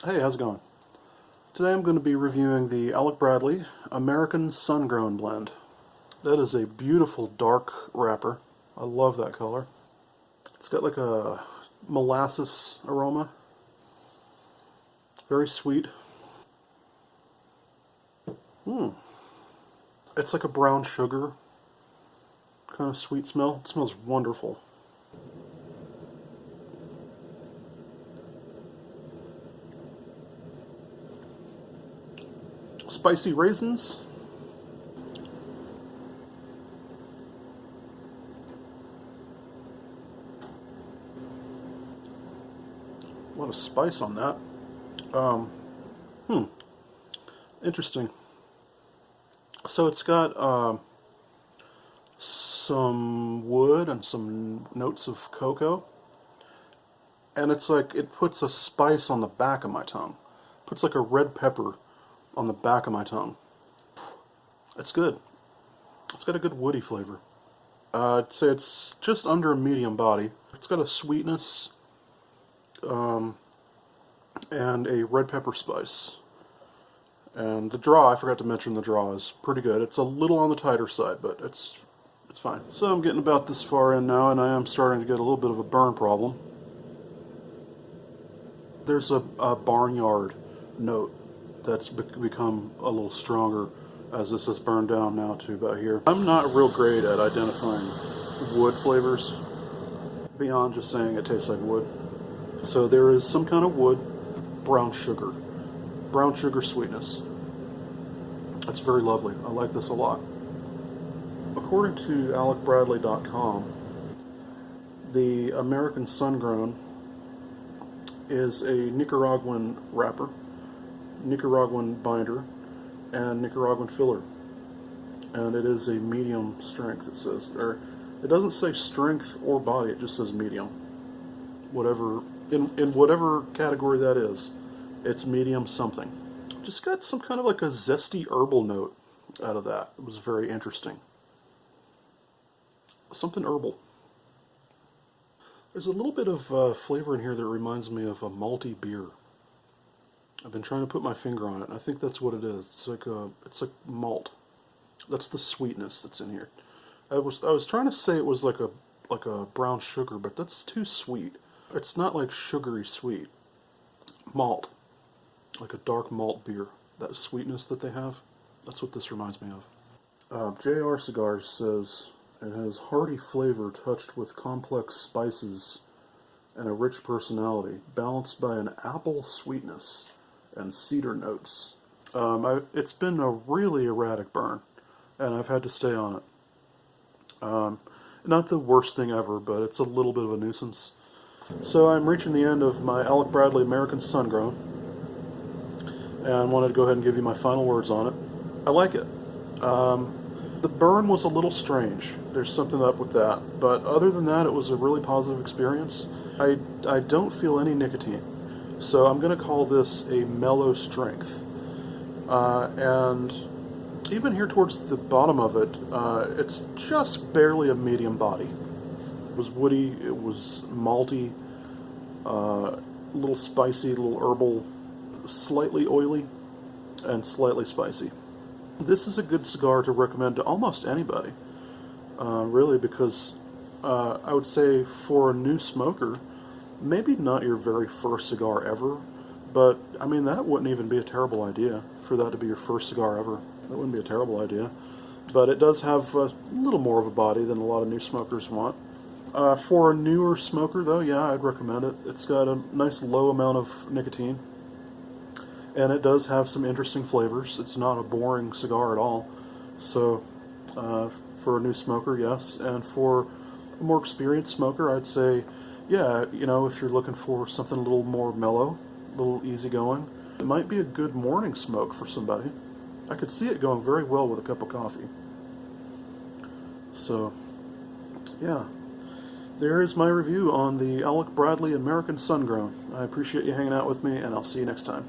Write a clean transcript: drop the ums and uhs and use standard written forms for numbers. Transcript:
Hey, how's it going? Today I'm going to be reviewing the Alec Bradley American Sungrown blend. That is a beautiful dark wrapper. I love that color. It's got like a molasses aroma. Very sweet. It's like a brown sugar kind of sweet smell. It smells wonderful. Spicy raisins. A lot of spice on that. Interesting. So it's got some wood and some notes of cocoa. And it's like it puts a spice on the back of my tongue. Puts like a red pepper on the back of my tongue. It's good. It's got a good woody flavor. I'd say it's just under a medium body. It's got a sweetness and a red pepper spice. And the draw, I forgot to mention the draw, is pretty good. It's a little on the tighter side, but it's fine. So I'm getting about this far in now, and I am starting to get a little bit of a burn problem. There's a barnyard note that's become a little stronger as this has burned down now to about here. I'm not real great at identifying wood flavors beyond just saying it tastes like wood. So there is some kind of wood, brown sugar sweetness. That's very lovely. I like this a lot. According to AlecBradley.com, the American Sungrown is a Nicaraguan wrapper, Nicaraguan binder, and Nicaraguan filler. And it is a medium strength, it says. Or it doesn't say strength or body, it just says medium. Whatever, in whatever category that is, it's medium something. Just got some kind of like a zesty herbal note out of that. It was very interesting. Something herbal. There's a little bit of flavor in here that reminds me of a malty beer. I've been trying to put my finger on it, and I think that's what it is. It's like malt. That's the sweetness that's in here. I was trying to say it was like a brown sugar, but that's too sweet. It's not like sugary sweet. Malt. Like a dark malt beer. That sweetness that they have, that's what this reminds me of. JR Cigars says it has hearty flavor touched with complex spices and a rich personality, balanced by an apple sweetness and cedar notes. It's been a really erratic burn, and I've had to stay on it. Not the worst thing ever, but it's a little bit of a nuisance. So I'm reaching the end of my Alec Bradley American Sungrown, and wanted to go ahead and give you my final words on it. I like it. The burn was a little strange. There's something up with that. But other than that, it was a really positive experience. I don't feel any nicotine. So I'm going to call this a mellow strength. And even here towards the bottom of it, it's just barely a medium body. It was woody, it was malty, a little spicy, a little herbal, slightly oily, and slightly spicy. This is a good cigar to recommend to almost anybody, really, because I would say for a new smoker, maybe not your very first cigar ever, but I mean that wouldn't even be a terrible idea for that to be your first cigar ever. That wouldn't be a terrible idea. But it does have a little more of a body than a lot of new smokers want. For a newer smoker, though, yeah, I'd recommend it. It's got a nice low amount of nicotine. And it does have some interesting flavors. It's not a boring cigar at all. So, for a new smoker, yes. And for a more experienced smoker, I'd say, yeah, you know, if you're looking for something a little more mellow, a little easygoing, it might be a good morning smoke for somebody. I could see it going very well with a cup of coffee. So, yeah. There is my review on the Alec Bradley American Sungrown. I appreciate you hanging out with me, and I'll see you next time.